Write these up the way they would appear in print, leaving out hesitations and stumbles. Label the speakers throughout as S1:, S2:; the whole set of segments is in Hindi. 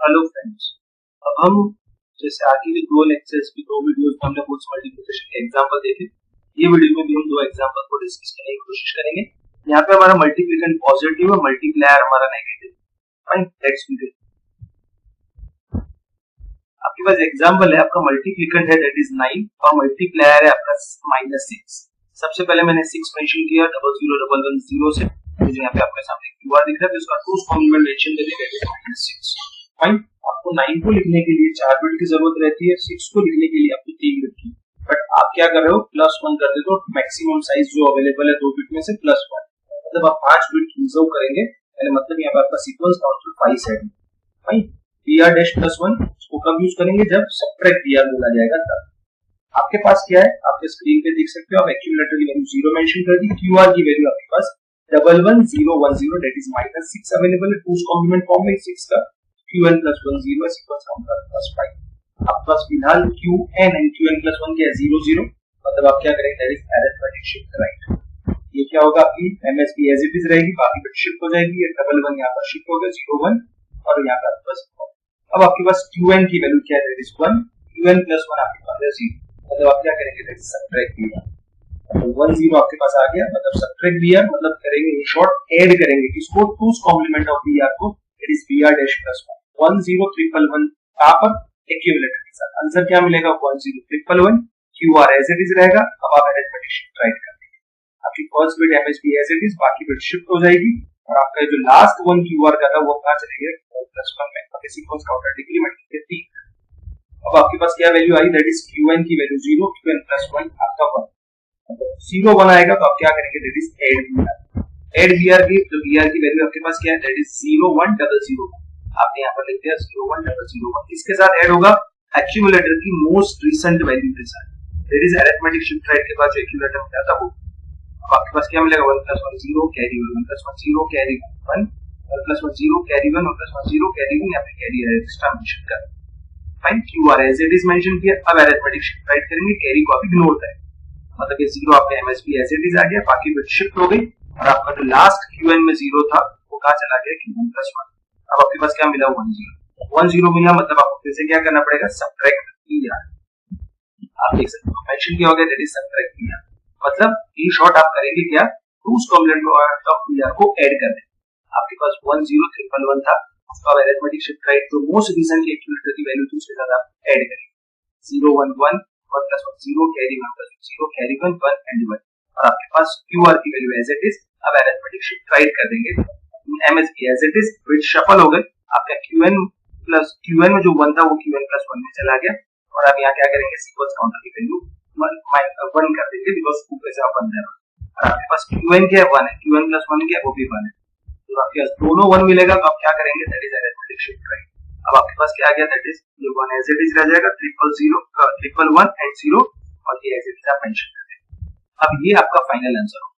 S1: हेलो फ्रेंड्स, अब हम जैसे आगे के दो लेक्चर्स की दो वीडियोस में हमने कुछ मल्टीप्लिकेशन के एग्जांपल देखे। ये वीडियो में भी हम दो एग्जांपल को डिस्कस करने की कोशिश करेंगे। यहाँ पे हमारा मल्टीप्लिकेशन पॉजिटिव और मल्टीप्लायर हमारा नेगेटिव। Fine, let's video. आपके पास एग्जांपल है, आपका मल्टीप्लिकेंट है दैट इज 9 और मल्टीप्लायर है आपका -6। सबसे पहले मैंने 6 मेंशन किया 001110 से, जो यहाँ पे आपके सामने क्यूआर दिख रहा है, उसका टूज कॉम्प्लीमेंट मेंशन करेंगे -6। फाइन, आपको 9 को लिखने के लिए 4 बिट की जरूरत रहती है, 6 को लिखने के लिए आपको 3 बिट की। बट आप क्या कर रहे हो, +1 कर देते हो। मैक्सिमम साइज जो अवेलेबल है 2 बिट में से +1, मतलब आप 5 बिट रिजर्व करेंगे। मतलब यहाँ पर आपका सीक्वेंस काउंट 5 है। फाइन, br-+1 को कब यूज करेंगे, जब सबट्रैक्ट br बोला जाएगा तब। आपके पास क्या है, आपके स्क्रीन पे देख सकते हो, आप एक्यूमुलेटर की वैल्यू 0 मेंशन कर दी। क्यूआर की वैल्यू आपके पास 11010 दैट इज -6 अवेलेबल है टूज कॉम्प्लीमेंट फॉर्म में 6 का। qn + 1 0 है, सीक्वेंस काउंट +5। आपके पास फिलहाल qn एंड qn + 1 क्या है, 0 0, मतलब आप क्या करेंगे, that is arithmetic shift right. ये क्या होगा, आपकी MSB एज इट इज रहेगी, बाकी बिट शिफ्ट हो जाएगी। ये 11 यहाँ पर शिफ्ट हो गया 0 1 और यहाँ पर प्लस। अब आपके पास qn की वैल्यू क्या है, दैट इज 1, qn + 1 आपके पास है 0, मतलब आप क्या करेंगे, दैट इज सबट्रैक्ट br। तो 1 0 आपके पास आ गया, मतलब सबट्रैक्ट br, मतलब करेंगे इन शॉर्ट ऐड करेंगे किसको, टूज कॉम्प्लीमेंट ऑफ br को, दैट इज br-+1। 1 0 1 कहां पर, एक्यूमुलेटर के साथ। आंसर क्या मिलेगा, 1 0 1 QR एज इट इज रहेगा। अब आप अरिथमेटिक शिफ्ट राइट कर देंगे, आपकी first bit MSB as it is, बाकी बिट शिफ्ट हो जाएगी और आपका जो लास्ट 1 QR का था वो कहां चले गया, +1 में। अब सीक्वेंस काउंटर डिक्रीमेंट के 3। अब आपके पास क्या value I, that is qn की वैल्यू 0, qn + 1 आपका 1। 0 1 आएगा तो आप क्या करेंगे, दैट इज ऐड br की। तो br की वैल्यू आपके पास क्या है, दैट इज 0 1 0 0। आपने यहाँ पर लिख दिया 0 1 0 1। इसके साथ ऐड होगा एक्यूमुलेटर की मोस्ट रीसेंट वैल्यू के साथ, that is arithmetic shift right के बाद जो एक्यूमुलेटर मिला था वो। अब आपके पास क्या मिलेगा, 1 + 1 0 कैरी 1 + 1 0 कैरी 1 1 + 1 0 कैरी 1 1 + 1 0 कैरी 1, यहाँ पे कैरी एक्स्ट्रा मेंशन कर। Fine, QR as it is mention किया। अब अरिथमेटिक शिफ्ट राइट करेंगे, कैरी को आप इग्नोर करें, मतलब ये 0 आपका MSB एज इट इज आ गया, बाकी बिट शिफ्ट हो गई और आपका जो लास्ट qn में 0 था वो कहां चला गया, qn + 1। अब आपके पास क्या मिला, 1 0 मिला, मतलब आपको फिर से क्या करना पड़ेगा, सबट्रैक्ट br। आप देख सकते हो मेंशन किया हो गया, दैट इज सबट्रैक्ट br, मतलब इन शॉर्ट आप करेंगे क्या, टूज कॉम्प्लीमेंट ऑफ br को ऐड कर दें। आपके पास 1 0 1 1 था, उसका अरिथमेटिक शिफ्ट राइट जो मोस्ट रीसेंट एक्यूमुलेटर की वैल्यू थी उसके साथ आप ऐड करेंगे। 0 1 1 1 + 1 0 कैरी 1 + 0 कैरी 1 1 एंड 1 और आपके पास QR की वैल्यू एज इट इज। अब अरिथमेटिक शिफ्ट राइट कर देंगे, MSB as it is, bit shuffle हो गए। आपका qn में जो 1 था वो qn + 1 में चला गया और अब यहाँ क्या करेंगे, सीक्वेंस काउंटर की वैल्यू 1 कर देंगे, बिकॉज़ ऊपर से आप 1 है और आपके पास qn क्या है, 1 है, qn + 1 क्या है, वो भी 1 है। तो आपके पास दोनों 1 मिलेगा, तो आप क्या करेंगे, that is arithmetic shift right. अब आपके पास क्या आ गया, दैट इज ये 1 एज इट इज रह जाएगा, 0 1 1 एंड 0 और ये एज इट इज आप मेंशन कर देंगे। अब ये आपका फाइनल आंसर हो।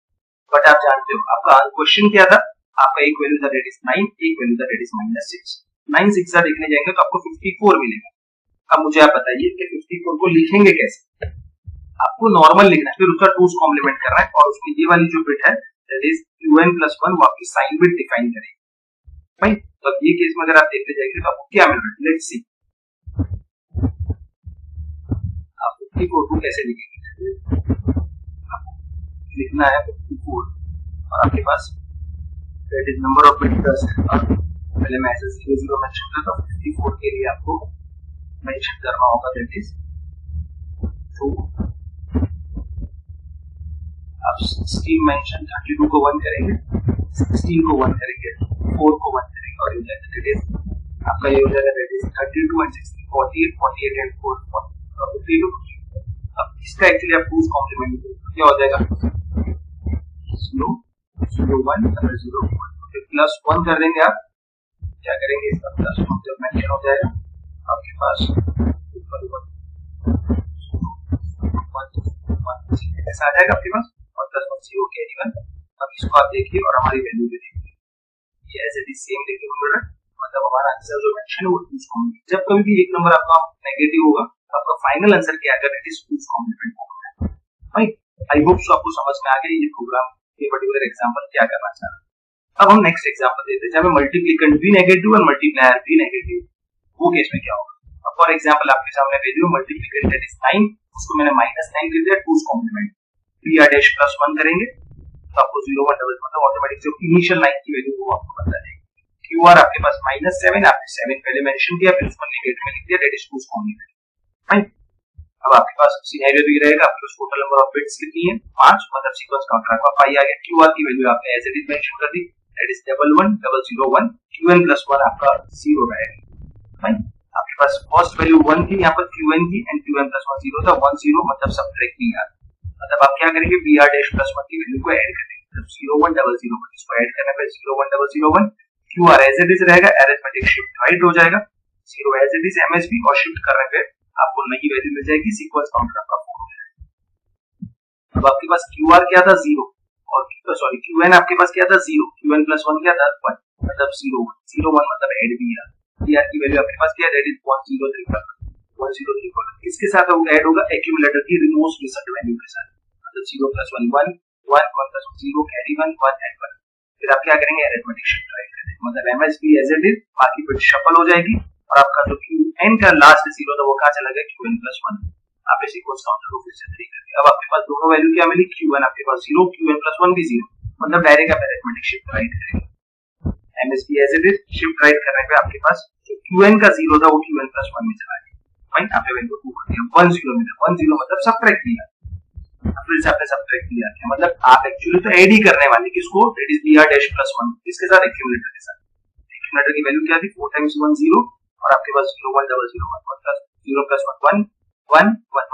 S1: बट आप जानते हो आपका क्वेश्चन क्या था, आपका एक वैल्यू था दैट इज 9, एक वैल्यू था दैट इज -6। 9 6 से देखने जाएंगे तो आपको 54 मिलेगा। अब मुझे आप बताइए कि 54 को लिखेंगे कैसे। आपको नॉर्मल लिखना है, फिर उसका टूज कॉम्प्लीमेंट करना है और उसमें ये वाली जो बिट है दैट इज qn + 1 वो आपकी साइन बिट डिफाइन करेगी। भाई तो ये केस में अगर आप देखते जाएंगे तो आपको क्या मिल रहा है, लेट्स सी। आप 54 को कैसे लिखेंगे, लिखना है 54 और आपके पास that is number of bit 10 है और पहले मैं ऐसे 0 0 मेंशन करता हूं। 54 के लिए आपको मेंशन करना होगा दैट इज 2। आप 16 मेंशन 32 को 1 करेंगे, 16 को 1 करेंगे, 4 को 1 करेंगे और दैट इज आपका ये हो जाएगा दैट इज 32 एंड 16 48 48 एंड 4 52। अब इसका एक्चुअली आप टूज कॉम्प्लीमेंट क्या हो जाएगा, 0 0 1 0 1 प्लस 1 कर देंगे। आप क्या करेंगे, इसका प्लस 1 जब मेंशन हो जाएगा आपके पास ऐसा आ जाएगा आपके पास और प्लस 1 0 कैरी 1। अब इसको आप देखिए और हमारी वैल्यू भी देखिए, ये एज इट इज सेम देखिए, मतलब हमारा आंसर जो मेंशन है वो टूज कॉम्प्लीमेंट। जब कभी भी एक नंबर आपका नेगेटिव होगा तो आपका फाइनल आंसर क्या आएगा, दैट इज टूज कॉम्प्लीमेंट होगा। राइट, आई होप सो आपको समझ में आ गया ये प्रोग्राम, ये पर्टिकुलर एग्जांपल क्या करना चाह रहा है। अब हम नेक्स्ट एग्जांपल देते हैं जहां पे मल्टीप्लिकेंट भी नेगेटिव और मल्टीप्लायर भी नेगेटिव। वो केस में क्या होगा। फॉर एग्जाम्पल आपके सामने वैल्यू मल्टीप्लिकेंट दैट इज 9, उसको मैंने -9 कर दिया, 2's complement br dash plus 1 करेंगे तो आपको 0 1 डबल मतलब ऑटोमेटिक जो इनिशियल 9 की वैल्यू वो आपको बता देगी। qr आपके पास -7, आपने 7 पहले मेंशन किया, फिर उसको नेगेटिव में लिख दिया, that is 2's complement, right. अब आपके पास सिनेरियो भी रहेगा, आपके पास टोटल नंबर ऑफ बिट्स लिखनी है 5, मतलब सीक्वेंस काउंटर आपका 5 आ गया। qr की वैल्यू आपने एज इट इज मेंशन कर दी, दैट इज 111001, qn प्लस 1 आपका 0 रहेगा, राइट। आपके पास फर्स्ट वैल्यू 1 थी, यहाँ पर qn की एंड qn प्लस 1 0 था, 1 0 मतलब सब्ट्रैक्ट br, मतलब आप क्या करेंगे br डैश प्लस 1 की वैल्यू को ऐड करेंगे, मतलब 01001 इसको ऐड करने पे 01001 qr एज इट इज रहेगा, अरिथमेटिक शिफ्ट राइट हो जाएगा, 0 एज इट इज msb और शिफ्ट करने पे आपको नई वैल्यू मिल जाएगी, सीक्वेंस काउंटर आपका 4 हो जाएगा। अब आपके पास qr क्या था 0 और सॉरी qn आपके पास क्या था 0, qn प्लस 1 क्या था 1, मतलब 0 1 मतलब ऐड br, br की वैल्यू आपके पास क्या है, दैट इज 1034, इसके साथ वो ऐड होगा एक्यूमुलेटर की रिमोस्ट रिजल्ट वैल्यू के साथ, मतलब 0 प्लस 1 1 1 1 प्लस 0 कैरी 1 1 एंड 1, फिर आप क्या करेंगे अरिथमेटिक शिफ्ट राइट करेंगे, मतलब msb एज इट इज, बाकी बिट शफल हो जाएगी और आपका जो qn का लास्ट 0 था वो कहां चला गया, qn प्लस 1, आप इस सीक्वेंस काउंटर को फिर से तरीके करके अब आपके पास दोनों वैल्यू क्या मिली, qn आपके पास 0, qn प्लस 1 भी 0, मतलब डायरेक्ट आप अरिथमेटिक शिफ्ट राइट करेंगे, msb as it is shift right करने पे आपके पास जो qn का 0 था वो qn प्लस 1 में चला गया, राइट। आपने वैल्यू को कर दिया 1 0 मिला, 1 0 मतलब सब्ट्रैक्ट किया, फिर से आपने सब्ट्रैक्ट किया, मतलब आप एक्चुअली तो ऐड ही करने वाले किसको, that is br dash plus 1 इसके साथ एक्यूमुलेटर के साथ, एक्यूमुलेटर की वैल्यू क्या थी 4 टाइम्स 1 0 और आपके पास 0 1 0 0 1 plus 0 plus 1 1 1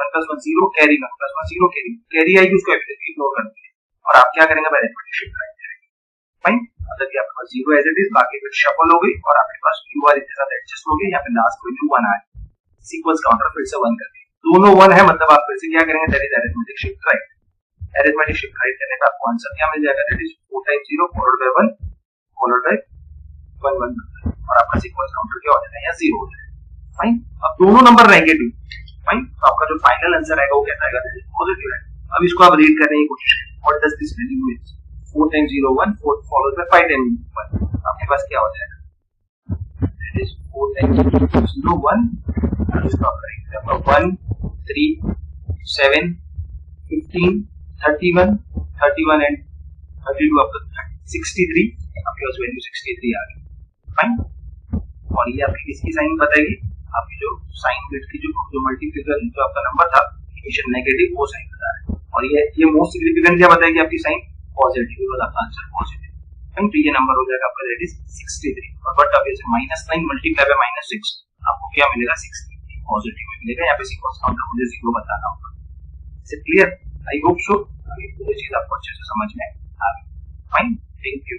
S1: 1 plus 1 0 carry 1 plus 1 0 carry आएगी, उसको इग्नोर कर दीजिए और आप क्या करेंगे अरिथमेटिक शिफ्ट राइट करेंगे, फाइन, मतलब कि आपके पास 0 एज इट इज, बाकी बिट शफल हो गई और आपके पास qr इसके साथ एडजस्ट हो गई, यहाँ पे लास्ट वैल्यू 1 आ गई, सीक्वेंस काउंटर फिर से 1 कर दिया, दोनों 1 है, मतलब आप फिर से क्या करेंगे, that is arithmetic shift right, arithmetic shift right करने पे आपको आंसर क्या मिल जाएगा, that is 4 times 0 followed by 1 followed by 1 1 और आपका सीक्वेंस काउंटर क्या हो जाएगा, यहाँ 0 हो जाएगा, फाइन। अब दोनों नंबर नेगेटिव, फाइन, तो आपका जो फाइनल आंसर आएगा वो कैसा आएगा, दैट इज पॉजिटिव है। अब इसको आप रीड करने की कोशिश करें, what does this value mean, 4 times 0 1 4 followed by 5 times 1, आपके पास क्या हो जाएगा, दैट इज 4 टाइम्स 0 1 और इसको आप करेंगे आपका 1 3 7 15 31 31 एंड 32 आपका 63, आपके पास वैल्यू 63 आ गई, फाइन। और ये आपकी किसकी साइन बताएगी, आपकी जो साइन बिट की जो मल्टीप्लिकेशन जो आपका नंबर था इनिशियल नेगेटिव वो साइन बता रहा है, और ये मोस्ट सिग्निफिकेंट क्या बताएगी आपकी साइन पॉजिटिव, वाला आंसर पॉजिटिव, फाइन। तो ये नंबर हो जाएगा आपका दैट इज 63 और बट अब इसे -9 मल्टीप्लाई बाय -6 आपको क्या मिलेगा 63 पॉजिटिव में मिलेगा, यहाँ पे सीक्वेंस काउंटर मुझे 0 बताना होगा, इसे क्लियर, आई होप सो ये पूरी चीज आपको अच्छे से समझ में आ गई, फाइन, थैंक यू।